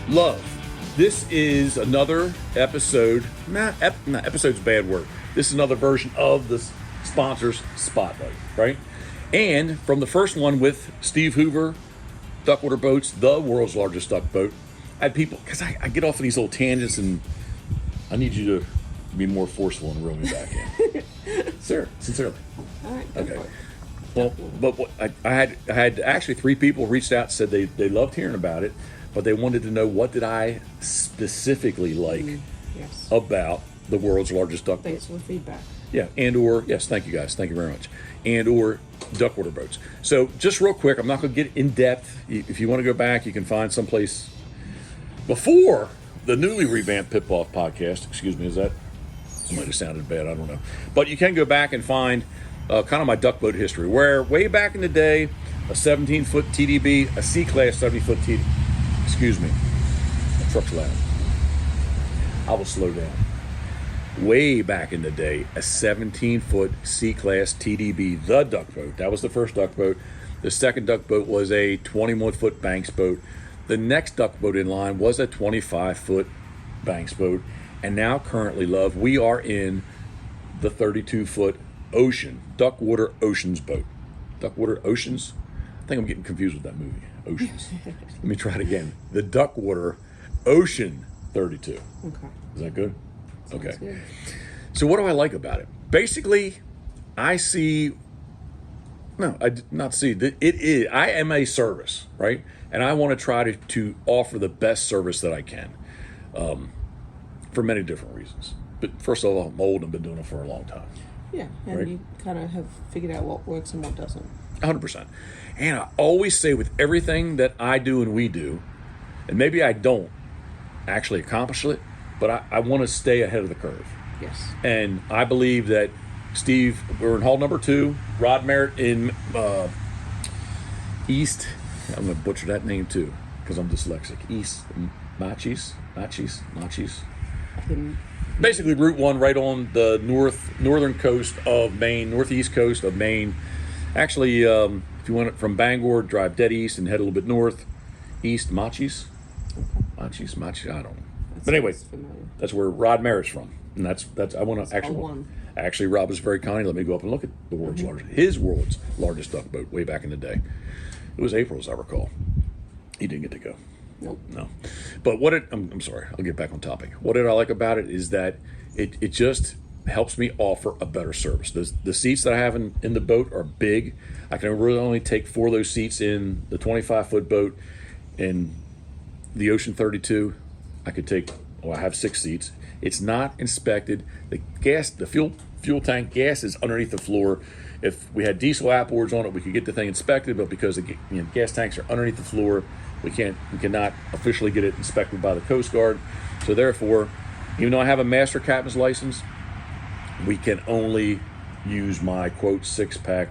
Love. This is another episode. Episode's a bad word. This is another version of the Sponsors Spotlight, right? And from the first one with Steve Hoover, DuckWater Boats, the world's largest duck boat, I had people, because I get off of these little tangents and I need you to be more forceful and reel me back in. Sincerely. All right. Okay. Well, but I had actually 3 people reached out and said they loved hearing about it, but they wanted to know what did I specifically like about the world's largest duck boat. Thanks for the feedback. Yeah, yes, thank you guys. Thank you very much. And/or DuckWater boats. So just real quick, I'm not going to get in depth. If you want to go back, you can find someplace before the newly revamped Pitboss podcast. Excuse me, that might have sounded bad, I don't know. But you can go back and find kind of my duck boat history, where way back in the day, a 17-foot TDB, a C-Class 70-foot TDB. Excuse me, the truck's loud. I will slow down. Way back in the day, a 17-foot C-Class TDB, the duck boat. That was the first duck boat. The second duck boat was a 21-foot Banks boat. The next duck boat in line was a 25-foot Banks boat. And now currently, love, we are in the 32-foot Ocean, DuckWater Oceans boat. DuckWater Oceans? I think I'm getting confused with that movie, Oceans. Let me try it again. The DuckWater Ocean 32. Okay. Is that good? Sounds okay. Good. So what do I like about it? Basically, I see... No, I did not see. It is. I am a service, right? And I want to try to offer the best service that I can, for many different reasons. But first of all, I'm old and been doing it for a long time. Yeah, and right? You kind of have figured out what works and what doesn't. 100%. And I always say with everything that I do and we do, and maybe I don't actually accomplish it, but I want to stay ahead of the curve. Yes. And I believe that Steve, we're in hall number 2, Rod Merritt in East, I'm going to butcher that name too, because I'm dyslexic. East, Machis. Basically Route 1 right on the northern coast of Maine, northeast coast of Maine. Actually, if you want it from Bangor, drive dead east and head a little bit north. East, Machis, I don't know. But anyway, that's where Rod Merritt's from. And that's I want to actually Rob was very kind. Let me go up and look at the world's largest duck boat way back in the day. It was April, as I recall. He didn't get to go. Nope. No. But I'm sorry, I'll get back on topic. What did I like about it is that it just helps me offer a better service. The seats that I have in the boat are big. I can really only take 4 of those seats in the 25-foot boat. In the Ocean 32, I have 6 seats. It's not inspected. The fuel tank gas is underneath the floor. If we had diesel outboards on it, we could get the thing inspected, but because the gas tanks are underneath the floor, we cannot officially get it inspected by the Coast Guard. So therefore, even though I have a master captain's license, we can only use my quote 6-pack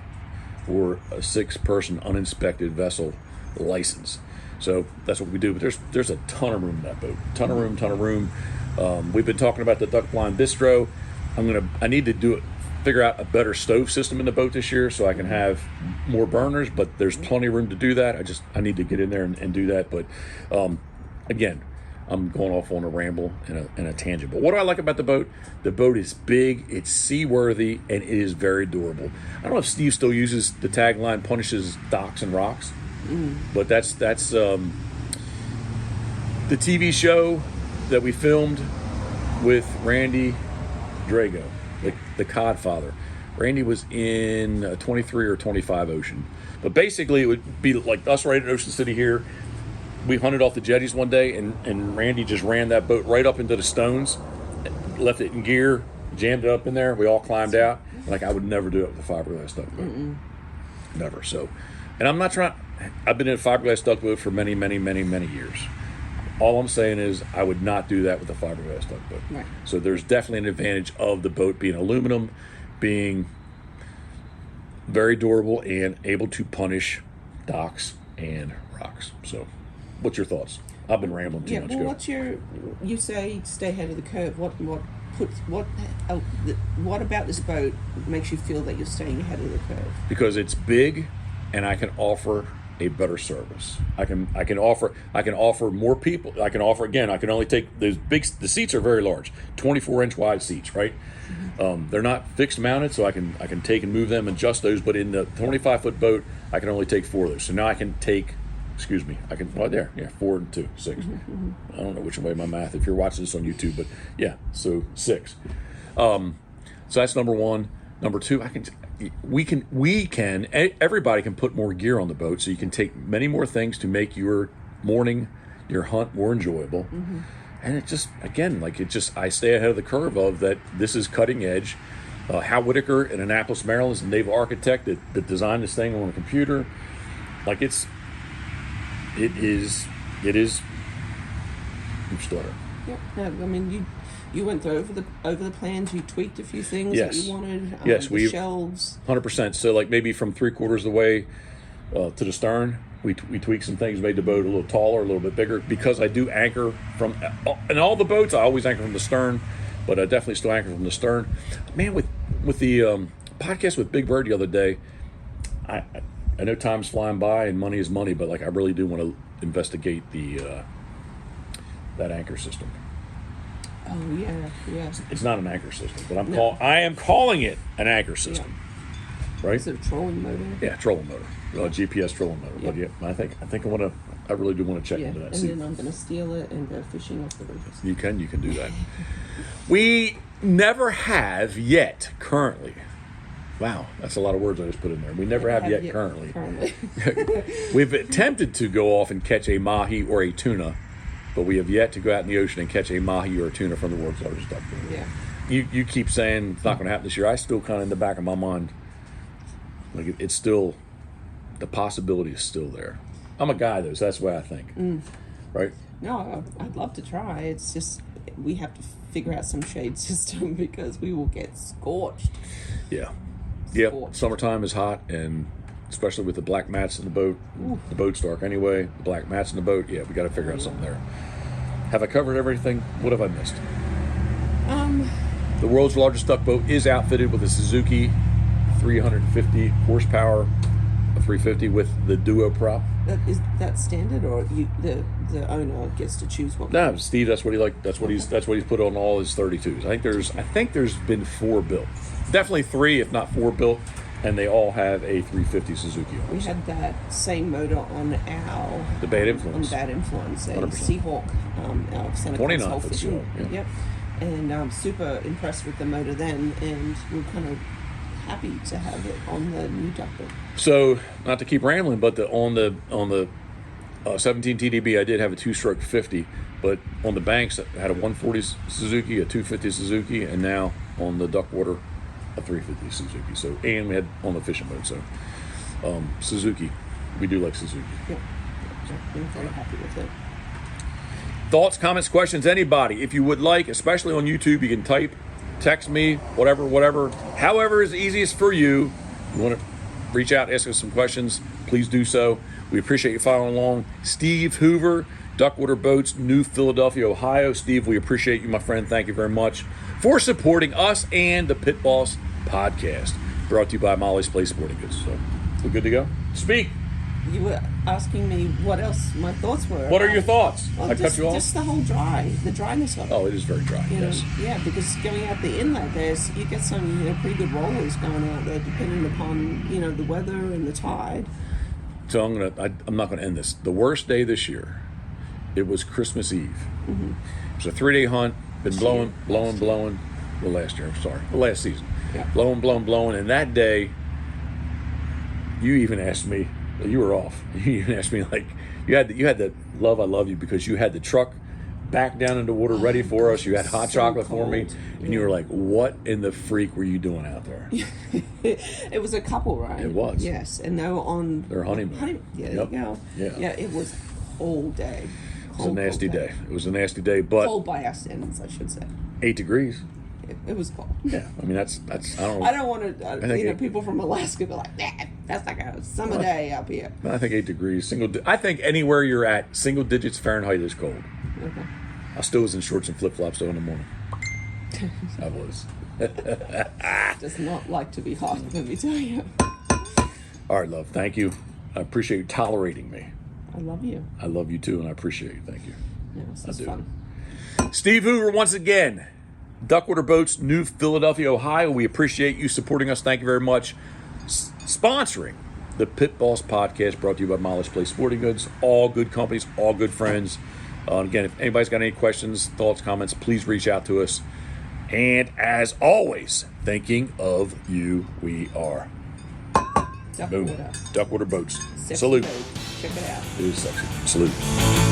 or a 6-person uninspected vessel license. So that's what we do. But there's a ton of room in that boat. Ton of room. We've been talking about the duck blind bistro. I need to figure out a better stove system in the boat this year so I can have more burners, but there's plenty of room to do that. I need to get in there and do that. But again, I'm going off on a ramble and a tangent. But what do I like about the boat? The boat is big, it's seaworthy, and it is very durable. I don't know if Steve still uses the tagline, punishes docks and rocks. But that's the TV show that we filmed with Randy Drago, the Codfather. Randy was in a 23 or 25 Ocean. But basically it would be like us right in Ocean City here. We hunted off the jetties one day and Randy just ran that boat right up into the stones, left it in gear, jammed it up in there. We all climbed out. Like I would never do it with a fiberglass duck boat. Never. So, and I'm not trying... I've been in a fiberglass duck boat for many, many, many, many years. All I'm saying is I would not do that with a fiberglass duck boat. Right. So there's definitely an advantage of the boat being aluminum, being very durable and able to punish docks and rocks. So what's your thoughts? I've been rambling too much. What's you say stay ahead of the curve. What about this boat makes you feel that you're staying ahead of the curve? Because it's big and I can offer a better service. I can offer more people. I can only take those big. The seats are very large, 24-inch wide seats, right? They're not fixed mounted, so I can take and move them, adjust those. But in the 25-foot boat, I can only take 4 of those. So now I can take. Excuse me. I can. Well, there. Yeah, 4 and 2, 6. I don't know which way my math. If you're watching this on YouTube, but yeah, so 6. So that's number one. Number two, everybody can put more gear on the boat, so you can take many more things to make your hunt more enjoyable. And it just, again, I stay ahead of the curve of that. This is cutting edge. Hal Whitaker in Annapolis, Maryland is a naval architect that designed this thing on a computer. Like it is. You stutter. Yep. No, I mean, you went through over the plans. You tweaked a few things Yes. that you wanted. Yes, the shelves. 100%. So like maybe from 3/4 of the way to the stern, we tweaked some things, made the boat a little taller, a little bit bigger. Because I do anchor from in all the boats, I always anchor from the stern, but I definitely still anchor from the stern. Man, with the podcast with Big Bird the other day, I know time's flying by and money is money, but like I really do want to investigate that anchor system. Oh yeah. It's not an anchor system, but I am calling it an anchor system. Right? Is it a trolling motor? Yeah, trolling motor, GPS trolling motor. Yeah. But yeah, I really do want to check into that. And then I'm going to steal it and go fishing off the reefs. You can do that. We never have yet currently. Wow, that's a lot of words I just put in there. We never have yet currently. We've attempted to go off and catch a mahi or a tuna, but we have yet to go out in the ocean and catch a mahi or a tuna from the world's largest duck pool. Yeah. You keep saying it's not going to happen this year. I still kind of in the back of my mind, like it's still, the possibility is still there. I'm a guy though, so that's the way I think. Right? No, I'd love to try. It's just we have to figure out some shade system because we will get scorched. Yeah. Yeah. Scorched. Summertime is hot, and especially with the black mats in the boat. Ooh. The boat's dark anyway. The black mats in the boat. Yeah, we got to figure out something there. Have I covered everything? What have I missed? The world's largest duck boat is outfitted with a Suzuki 350 horsepower, a 350 with the Duo prop. Is that standard, or the owner gets to choose what? No, Steve. That's what he liked. That's what he's put on all his 32s. I think there's been 4 built. Definitely 3, if not 4 built, and they all have a 350 Suzuki on. We had that same motor on the Bad Influence. On the Bad Influence, a 100%. Seahawk out of Santa 29 Cruz foot fishing. Seahawk, yeah. Yep. And I'm super impressed with the motor then, and we're kind of happy to have it on the new duck boat. So, not to keep rambling, but on the 17 TDB, I did have a 2-stroke 50, but on the banks, I had a 140 Suzuki, a 250 Suzuki, and now on the DuckWater, a 350 Suzuki. So, and we had on the fishing boat. So, Suzuki, we do like Suzuki. Yep. I'm very happy with it. Thoughts, comments, questions, anybody. If you would like, especially on YouTube, you can type, text me, whatever. However is easiest for you. You want to reach out, ask us some questions, please do so. We appreciate you following along. Steve Hoover, DuckWater Boats, New Philadelphia, Ohio. Steve, we appreciate you, my friend. Thank you very much for supporting us and the Pitboss podcast. Brought to you by Molly's Place Sporting Goods. So, we're good to go? Speak. You were asking me what else my thoughts were. What are your thoughts? Well, I cut you off? Just the whole the dryness of it. Oh, it is very dry, yes. Yeah, because going out the inlet, you get some pretty good rollers going out there, depending upon the weather and the tide. So I'm not gonna end this. The worst day this year, it was Christmas Eve. Mm-hmm. It was a 3-day hunt. Been blowing. Well, last year. I'm sorry, the last season. Yeah. Blowing, and that day, you even asked me. You were off. You even asked me like you had the love I love you because you had the truck back down in the water ready for us. You had hot chocolate for me, and you were like, "What in the freak were you doing out there?" It was a couple, right? It was. Yes, and they were on their honeymoon. Yeah, there you go. Yeah, it was all day. It was a nasty day. It was a nasty day, but cold by our standards, I should say. 8 degrees. It was cold. Yeah, I mean that's I don't want to. People from Alaska be like, that's like a summer day up here. I think 8 degrees. I think anywhere you're at, single digits Fahrenheit is cold. Okay. I still was in shorts and flip flops though in the morning. I was. Does not like to be hot. Let me tell you. All right, love. Thank you. I appreciate you tolerating me. I love you. I love you too, and I appreciate you. Thank you. Yeah, this is do. fun. Steve Hoover, once again, DuckWater Boats, New Philadelphia, Ohio. We appreciate you supporting us. Thank you very much. Sponsoring the Pitboss podcast, brought to you by Mileage Place Sporting Goods. All good companies, all good friends. Again, if anybody's got any questions, thoughts, comments, please reach out to us. And as always, thinking of you, we are. Boom. DuckWater. DuckWater Boats. Sexy Salute. boat. Check it out. It is sexy. Salute.